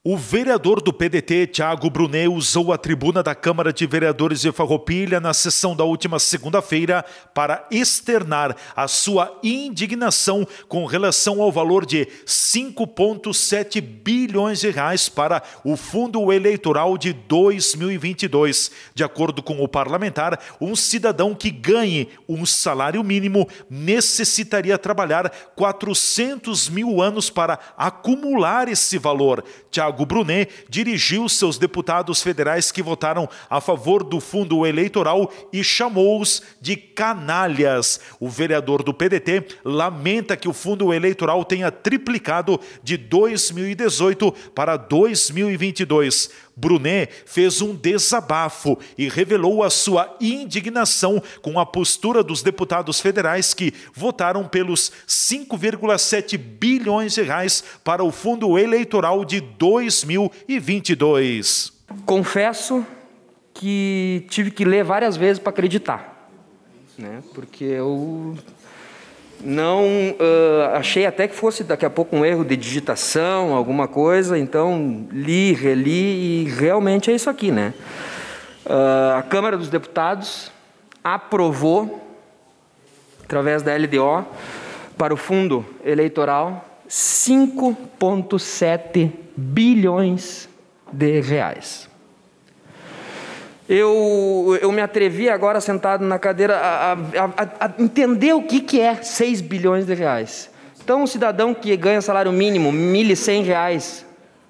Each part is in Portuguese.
O vereador do PDT, Thiago Brunet, usou a tribuna da Câmara de Vereadores de Farroupilha na sessão da última segunda-feira para externar a sua indignação com relação ao valor de 5,7 bilhões de reais para o fundo eleitoral de 2022. De acordo com o parlamentar, um cidadão que ganhe um salário mínimo necessitaria trabalhar 400 mil anos para acumular esse valor. Thiago Brunet dirigiu seus deputados federais que votaram a favor do fundo eleitoral e chamou-os de canalhas. O vereador do PDT lamenta que o fundo eleitoral tenha triplicado de 2018 para 2022. Brunet fez um desabafo e revelou a sua indignação com a postura dos deputados federais que votaram pelos 5,7 bilhões de reais para o fundo eleitoral de 2022. Confesso que tive que ler várias vezes para acreditar, né? Porque eu não achei até que fosse daqui a pouco um erro de digitação, alguma coisa, então li, reli e realmente é isso aqui, né? A Câmara dos Deputados aprovou, através da LDO, para o fundo eleitoral, 5,7 bilhões de reais. Eu me atrevi agora, sentado na cadeira, a entender o que é 6 bilhões de reais. Então, um cidadão que ganha salário mínimo, R$ 1.100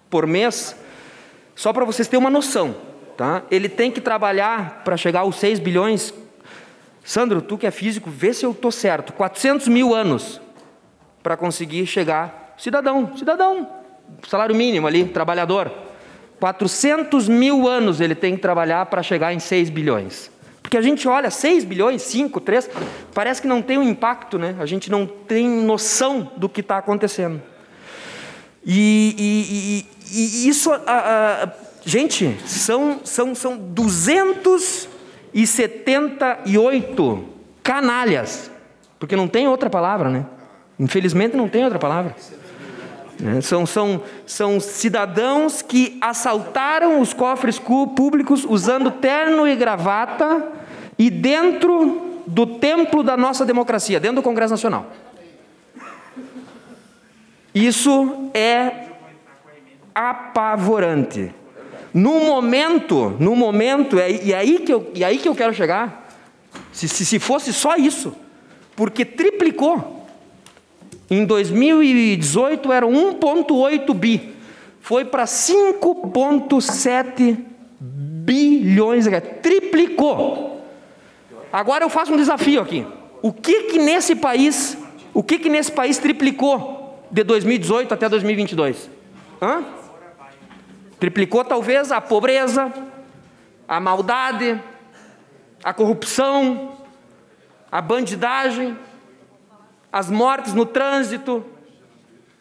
por mês, só para vocês terem uma noção, tá? Ele tem que trabalhar para chegar aos 6 bilhões. Sandro, tu que é físico, vê se eu estou certo. 400 mil anos para conseguir chegar. Cidadão, salário mínimo ali, trabalhador. 400 mil anos ele tem que trabalhar para chegar em 6 bilhões. Porque a gente olha 6 bilhões, 5, 3, parece que não tem um impacto, né? A gente não tem noção do que está acontecendo. E isso, gente, são 278 canalhas, porque não tem outra palavra, né? Infelizmente não tem outra palavra. São cidadãos que assaltaram os cofres públicos usando terno e gravata e dentro do templo da nossa democracia, dentro do Congresso Nacional. Isso é apavorante. No momento, e aí que eu quero chegar, se fosse só isso, porque triplicou. Em 2018 era 1,8 bi, foi para 5,7 bilhões de reais, triplicou. Agora eu faço um desafio aqui. O que nesse país triplicou de 2018 até 2022? Triplicou talvez a pobreza, a maldade, a corrupção, a bandidagem, as mortes no trânsito,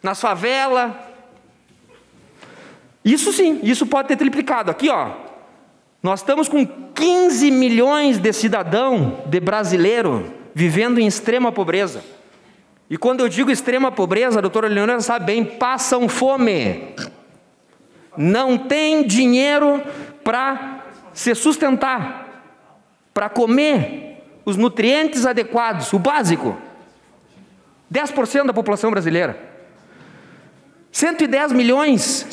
nas favelas. Isso sim, isso pode ter triplicado. Aqui, ó, nós estamos com 15 milhões de cidadãos, de brasileiros, vivendo em extrema pobreza. E quando eu digo extrema pobreza, a doutora Leonora sabe bem, passam fome. Não tem dinheiro para se sustentar, para comer os nutrientes adequados, o básico. 10% da população brasileira. 110 milhões,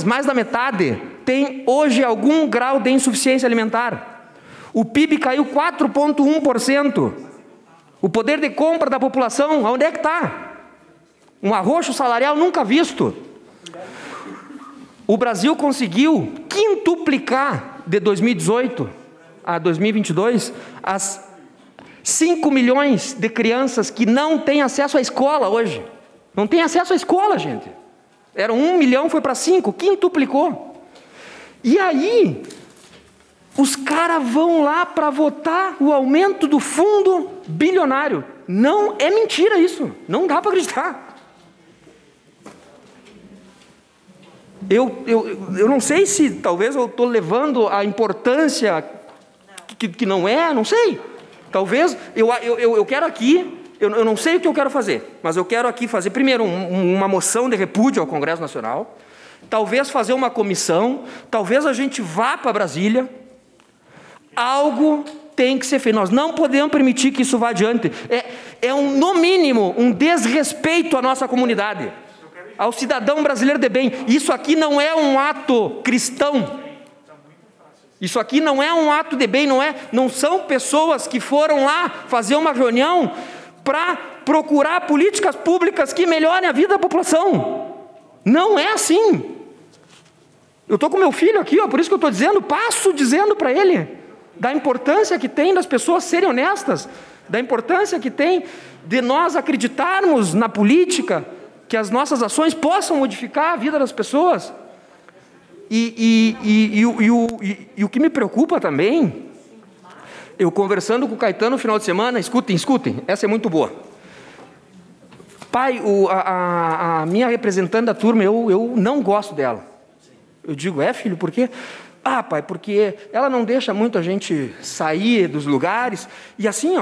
mais da metade, tem hoje algum grau de insuficiência alimentar. O PIB caiu 4,1%. O poder de compra da população, onde é que está? Um arroxo salarial nunca visto. O Brasil conseguiu quintuplicar de 2018 a 2022 as 5 milhões de crianças que não têm acesso à escola hoje. Não tem acesso à escola, gente. Era 1 milhão, foi para 5, quintuplicou. E aí, os caras vão lá para votar o aumento do fundo bilionário. Não, é mentira isso. Não dá para acreditar. Eu não sei se talvez eu estou levando a importância que não é, não sei. Talvez, eu quero aqui, eu não sei o que eu quero fazer, mas eu quero aqui fazer, primeiro, uma moção de repúdio ao Congresso Nacional, talvez fazer uma comissão, talvez a gente vá para Brasília. Algo tem que ser feito. Nós não podemos permitir que isso vá adiante. No mínimo, um desrespeito à nossa comunidade, ao cidadão brasileiro de bem. Isso aqui não é um ato cristão. Isso aqui não é um ato de bem, não são pessoas que foram lá fazer uma reunião para procurar políticas públicas que melhorem a vida da população. Não é assim. Eu estou com meu filho aqui, por isso que eu estou passo dizendo para ele da importância que tem das pessoas serem honestas, da importância que tem de nós acreditarmos na política, que as nossas ações possam modificar a vida das pessoas. E o que me preocupa também, eu conversando com o Caetano no final de semana, escutem, essa é muito boa. Pai, a minha representante da turma, eu não gosto dela. Eu digo, filho, por quê? Pai, porque ela não deixa muito a gente sair dos lugares, e assim,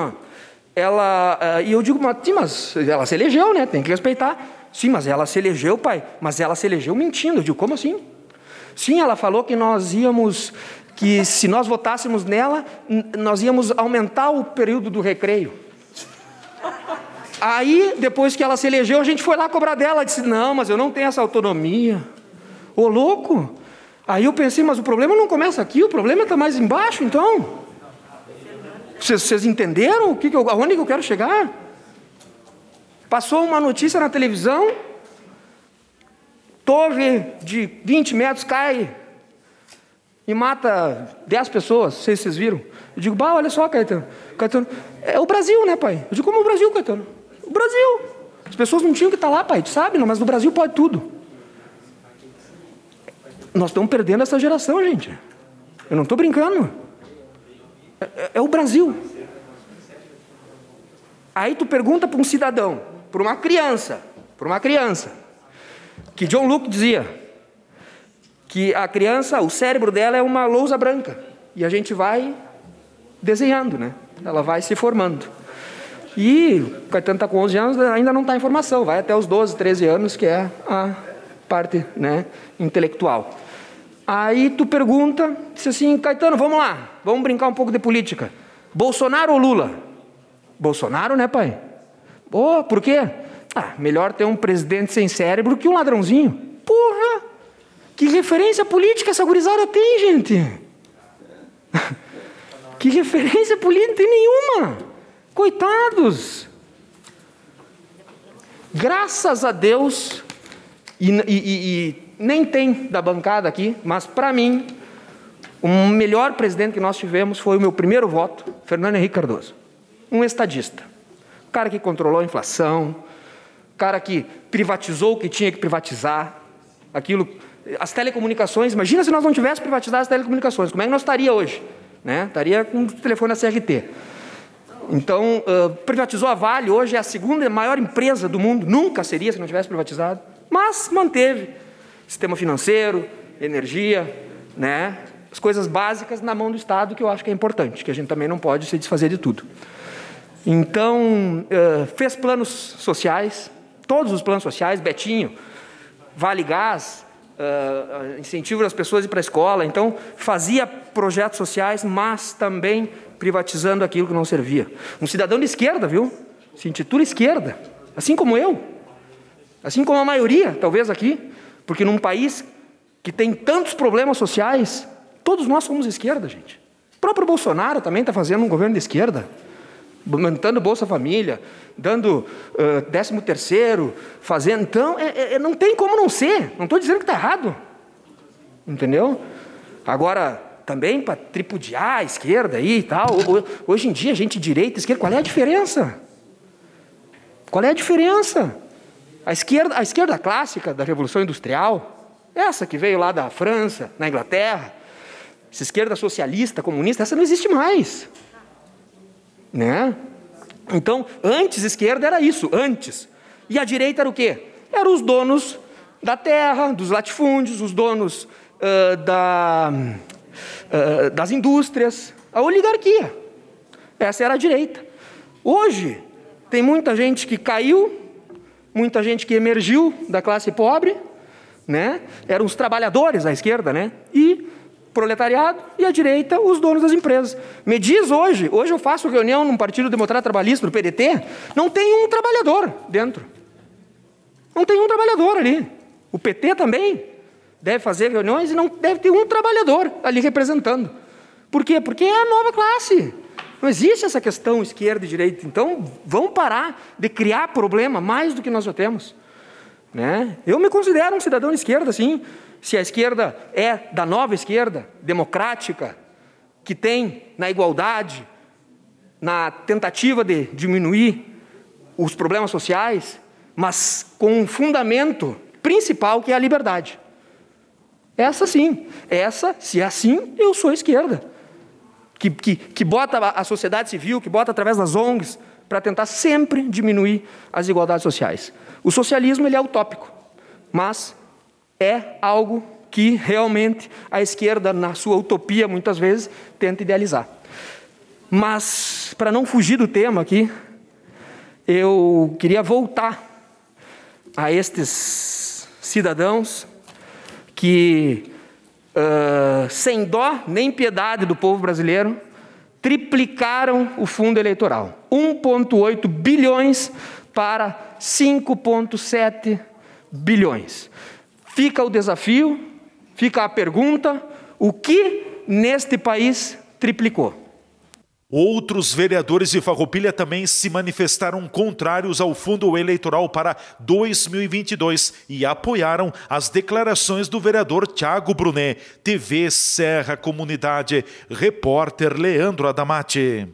e eu digo, mas ela se elegeu, né, tem que respeitar. Sim, mas ela se elegeu, pai, mas ela se elegeu mentindo. Eu digo, como assim? Sim, ela falou que se nós votássemos nela, nós íamos aumentar o período do recreio. Aí, depois que ela se elegeu, a gente foi lá cobrar dela, ela disse, não, mas eu não tenho essa autonomia. Ô, louco! Aí eu pensei, mas o problema não começa aqui, o problema está mais embaixo, então. Vocês entenderam aonde que eu quero chegar? Passou uma notícia na televisão, torre de 20 metros cai e mata 10 pessoas, não sei se vocês viram. Eu digo, olha só, Caetano, é o Brasil, né, pai? Eu digo, como o Brasil, Caetano? O Brasil. As pessoas não tinham que estar lá, pai, tu sabe, mas no Brasil pode tudo. Nós estamos perdendo essa geração, gente. Eu não estou brincando. É o Brasil. Aí tu pergunta para um cidadão, para uma criança, que John Locke dizia que a criança, o cérebro dela é uma lousa branca, e a gente vai desenhando, né? Ela vai se formando. E o Caetano está com 11 anos, ainda não está em formação, vai até os 12, 13 anos, que é a parte, né, intelectual. Aí tu pergunta, diz assim, Caetano, vamos lá, vamos brincar um pouco de política. Bolsonaro ou Lula? Bolsonaro, né, pai? Por quê? Melhor ter um presidente sem cérebro que um ladrãozinho. Porra! Que referência política essa gurizada tem, gente? Que referência política? Não tem nenhuma. Coitados. Graças a Deus, e nem tem da bancada aqui, mas para mim, o melhor presidente que nós tivemos foi o meu primeiro voto, Fernando Henrique Cardoso. Um estadista. O cara que controlou a inflação, o cara que privatizou o que tinha que privatizar, as telecomunicações. Imagina se nós não tivéssemos privatizado as telecomunicações, como é que nós estaria hoje? Né? Estaria com o telefone da CRT. Então, privatizou a Vale, hoje é a segunda maior empresa do mundo, nunca seria se não tivesse privatizado, mas manteve sistema financeiro, energia, né? As coisas básicas na mão do Estado, que eu acho que é importante, que a gente também não pode se desfazer de tudo. Então, fez planos sociais, todos os planos sociais, Betinho, Vale Gás, incentivo das pessoas a ir para a escola. Então, fazia projetos sociais, mas também privatizando aquilo que não servia. Um cidadão de esquerda, viu? Se intitula esquerda, assim como eu, assim como a maioria, talvez aqui, porque num país que tem tantos problemas sociais, todos nós somos esquerda, gente. O próprio Bolsonaro também está fazendo um governo de esquerda, aumentando Bolsa Família, dando 13º, fazendo. Então, não tem como não ser. Não estou dizendo que está errado. Entendeu? Agora, também para tripudiar a esquerda aí e tal, hoje em dia, gente direita, esquerda, qual é a diferença? Qual é a diferença? A esquerda clássica da Revolução Industrial, essa que veio lá da França, na Inglaterra, essa esquerda socialista, comunista, essa não existe mais. Né? Então, antes esquerda era isso, antes. E a direita era o quê? Eram os donos da terra, dos latifúndios, os donos das indústrias, a oligarquia. Essa era a direita. Hoje, tem muita gente que caiu, muita gente que emergiu da classe pobre, né, eram os trabalhadores à esquerda, né, e proletariado, e à direita, os donos das empresas. Me diz hoje eu faço reunião num Partido Democrata Trabalhista, no PDT, não tem um trabalhador dentro. Não tem um trabalhador ali. O PT também deve fazer reuniões e não deve ter um trabalhador ali representando. Por quê? Porque é a nova classe. Não existe essa questão esquerda e direita. Então, vamos parar de criar problema mais do que nós já temos. Né? Eu me considero um cidadão de esquerda, sim. Se a esquerda é da nova esquerda, democrática, que tem na igualdade, na tentativa de diminuir os problemas sociais, mas com um fundamento principal que é a liberdade. Essa sim, se é assim, eu sou esquerda. Que bota a sociedade civil, que bota através das ONGs, para tentar sempre diminuir as desigualdades sociais. O socialismo ele é utópico, mas é algo que realmente a esquerda, na sua utopia, muitas vezes, tenta idealizar. Mas, para não fugir do tema aqui, eu queria voltar a estes cidadãos que, sem dó nem piedade do povo brasileiro, triplicaram o fundo eleitoral. 1,8 bilhões para 5,7 bilhões. Fica o desafio, fica a pergunta, o que neste país triplicou? Outros vereadores de Farroupilha também se manifestaram contrários ao fundo eleitoral para 2022 e apoiaram as declarações do vereador Thiago Brunet. TV Serra Comunidade, repórter Leandro Adamati.